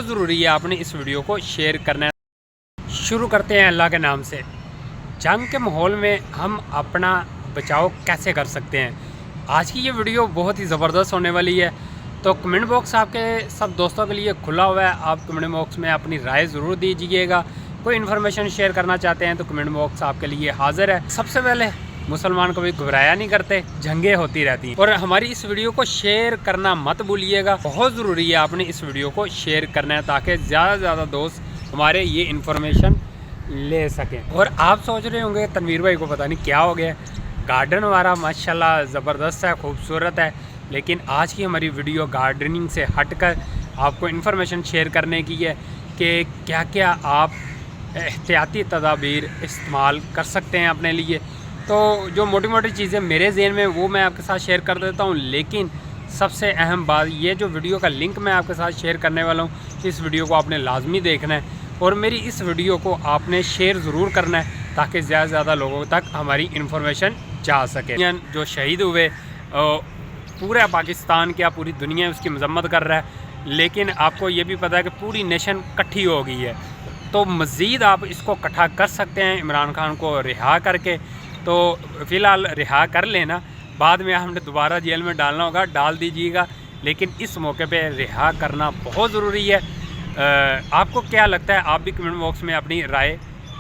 بہت ضروری ہے آپ نے اس ویڈیو کو شیئر کرنا ہے۔ شروع کرتے ہیں اللہ کے نام سے۔ جنگ کے ماحول میں ہم اپنا بچاؤ کیسے کر سکتے ہیں؟ آج کی یہ ویڈیو بہت ہی زبردست ہونے والی ہے، تو کمنٹ باکس آپ کے سب دوستوں کے لیے کھلا ہوا ہے۔ آپ کمنٹ باکس میں اپنی رائے ضرور دیجیے گا۔ کوئی انفارمیشن شیئر کرنا چاہتے ہیں تو کمنٹ باکس آپ کے لیے حاضر ہے۔ سب سے پہلے مسلمان کبھی گھبرایا نہیں کرتے، جنگیں ہوتی رہتی ہیں، اور ہماری اس ویڈیو کو شیئر کرنا مت بھولیے گا۔ بہت ضروری ہے آپ نے اس ویڈیو کو شیئر کرنا ہے تاکہ زیادہ سے زیادہ دوست ہمارے یہ انفارمیشن لے سکیں۔ اور آپ سوچ رہے ہوں گے تنویر بھائی کو پتہ نہیں کیا ہو گیا، گارڈن ہمارا ماشاءاللہ زبردست ہے، خوبصورت ہے، لیکن آج کی ہماری ویڈیو گارڈننگ سے ہٹ کر آپ کو انفارمیشن شیئر کرنے کی ہے کہ کیا کیا آپ احتیاطی تدابیر استعمال کر سکتے ہیں اپنے لیے۔ تو جو موٹی موٹی چیزیں میرے ذہن میں وہ میں آپ کے ساتھ شیئر کر دیتا ہوں، لیکن سب سے اہم بات یہ جو ویڈیو کا لنک میں آپ کے ساتھ شیئر کرنے والا ہوں، اس ویڈیو کو آپ نے لازمی دیکھنا ہے اور میری اس ویڈیو کو آپ نے شیئر ضرور کرنا ہے تاکہ زیادہ سے زیادہ لوگوں تک ہماری انفارمیشن جا سکے۔ جو شہید ہوئے پورا پاکستان کیا پوری دنیا اس کی مذمت کر رہا ہے، لیکن آپ کو یہ بھی پتہ ہے کہ پوری نیشن کٹھی ہو گئی ہے، تو مزید آپ اس کو اکٹھا کر سکتے ہیں عمران خان کو رہا کر کے۔ تو فی الحال رہا کر لینا، بعد میں ہم نے دوبارہ جیل میں ڈالنا ہوگا ڈال دیجیے گا، لیکن اس موقع پہ رہا کرنا بہت ضروری ہے۔ آپ کو کیا لگتا ہے؟ آپ بھی کمنٹ باکس میں اپنی رائے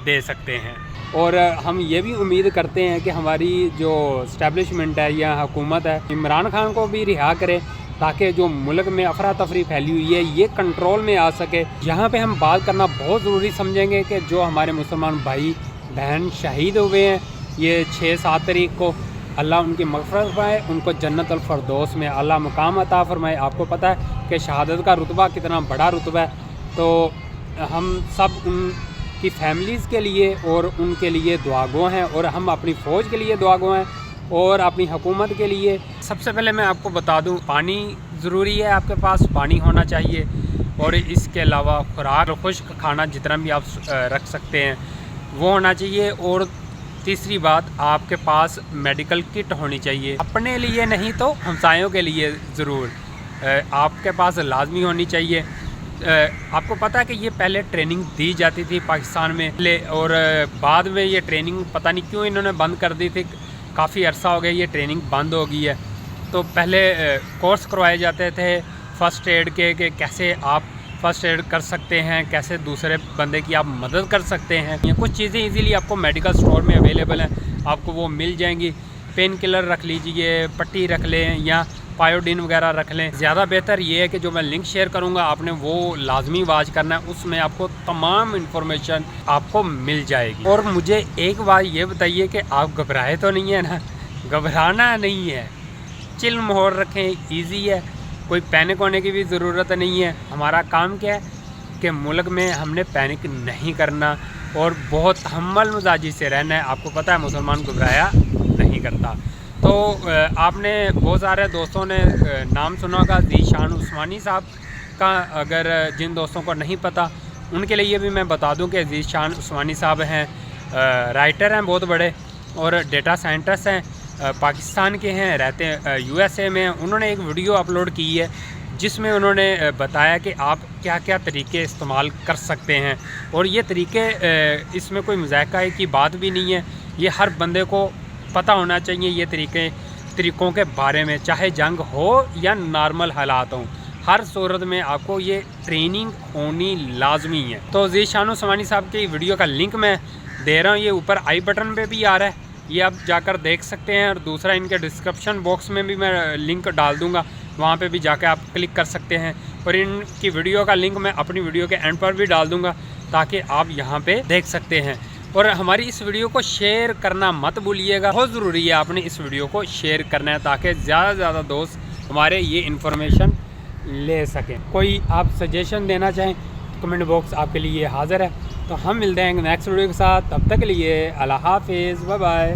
دے سکتے ہیں، اور ہم یہ بھی امید کرتے ہیں کہ ہماری جو اسٹیبلشمنٹ ہے یا حکومت ہے عمران خان کو بھی رہا کرے تاکہ جو ملک میں افراتفری پھیلی ہوئی ہے یہ کنٹرول میں آ سکے۔ یہاں پہ ہم بات کرنا بہت ضروری سمجھیں گے کہ جو ہمارے مسلمان بھائی بہن شہید ہوئے ہیں یہ 6-7 تاریخ کو، اللہ ان کی مغفرت فرمائے، ان کو جنت الفردوس میں اعلیٰ مقام عطا فرمائے۔ آپ کو پتہ ہے کہ شہادت کا رتبہ کتنا بڑا رتبہ ہے، تو ہم سب ان کی فیملیز کے لیے اور ان کے لیے دعا گو ہیں، اور ہم اپنی فوج کے لیے دعا گو ہیں اور اپنی حکومت کے لیے۔ سب سے پہلے میں آپ کو بتا دوں پانی ضروری ہے، آپ کے پاس پانی ہونا چاہیے، اور اس کے علاوہ خوراک خشک کھانا جتنا بھی آپ رکھ سکتے ہیں وہ ہونا چاہیے، اور تیسری بات آپ کے پاس میڈیکل کٹ ہونی چاہیے، اپنے لیے نہیں تو ہمسایوں کے لیے ضرور آپ کے پاس لازمی ہونی چاہیے۔ آپ کو پتہ ہے کہ یہ پہلے ٹریننگ دی جاتی تھی پاکستان میں، اور بعد میں یہ ٹریننگ پتہ نہیں کیوں انہوں نے بند کر دی تھی، کافی عرصہ ہو گیا یہ ٹریننگ بند ہو گئی ہے۔ تو پہلے کورس کروائے جاتے تھے فرسٹ ایڈ کے کہ کیسے آپ فرسٹ ایڈ کر سکتے ہیں، کیسے دوسرے بندے کی آپ مدد کر سکتے ہیں۔ یہ کچھ چیزیں ایزیلی آپ کو میڈیکل سٹور میں اویلیبل ہیں، آپ کو وہ مل جائیں گی۔ پین کلر رکھ لیجئے، پٹی رکھ لیں یا پائیوڈین وغیرہ رکھ لیں۔ زیادہ بہتر یہ ہے کہ جو میں لنک شیئر کروں گا آپ نے وہ لازمی واچ کرنا ہے، اس میں آپ کو تمام انفارمیشن آپ کو مل جائے گی۔ اور مجھے ایک بات یہ بتائیے کہ آپ گھبرائے تو نہیں ہیں نا؟ گھبرانا نہیں ہے، چل ماحول رکھیں، ایزی ہے، کوئی پینک ہونے کی بھی ضرورت نہیں ہے۔ ہمارا کام کیا ہے کہ ملک میں ہم نے پینک نہیں کرنا اور بہت تحمل مزاجی سے رہنا ہے۔ آپ کو پتہ ہے مسلمان گھبرایا نہیں کرتا۔ تو آپ نے بہت سارے دوستوں نے نام سنا ہوگا ذیشان عثمانی صاحب کا، اگر جن دوستوں کو نہیں پتہ ان کے لیے بھی میں بتا دوں کہ ذیشان عثمانی صاحب ہیں، رائٹر ہیں بہت بڑے اور ڈیٹا سائنٹسٹ ہیں، پاکستان کے ہیں، رہتے ہیں USA میں۔ انہوں نے ایک ویڈیو اپلوڈ کی ہے جس میں انہوں نے بتایا کہ آپ کیا کیا طریقے استعمال کر سکتے ہیں، اور یہ طریقے اس میں کوئی مذائقہ کی بات بھی نہیں ہے، یہ ہر بندے کو پتہ ہونا چاہیے یہ طریقوں کے بارے میں، چاہے جنگ ہو یا نارمل حالات ہوں، ہر صورت میں آپ کو یہ ٹریننگ ہونی لازمی ہے۔ تو ذیشان عثمانی صاحب کی ویڈیو کا لنک میں دے رہا ہوں، یہ اوپر آئی بٹن پہ بھی آ رہا ہے، یہ آپ جا کر دیکھ سکتے ہیں، اور دوسرا ان کے ڈسکرپشن باکس میں بھی میں لنک ڈال دوں گا، وہاں پہ بھی جا کے آپ کلک کر سکتے ہیں، اور ان کی ویڈیو کا لنک میں اپنی ویڈیو کے اینڈ پر بھی ڈال دوں گا تاکہ آپ یہاں پہ دیکھ سکتے ہیں۔ اور ہماری اس ویڈیو کو شیئر کرنا مت بھولیے گا، بہت ضروری ہے آپ نے اس ویڈیو کو شیئر کرنا ہے تاکہ زیادہ سے زیادہ دوست ہمارے یہ انفارمیشن لے سکیں۔ کوئی آپ سجیشن دینا چاہیں کمنٹ باکس آپ کے لیے حاضر ہے۔ تو ہم ملتے ہیں نیکسٹ ویڈیو کے ساتھ، تب تک کے لیے اللہ حافظ، بائے بائے۔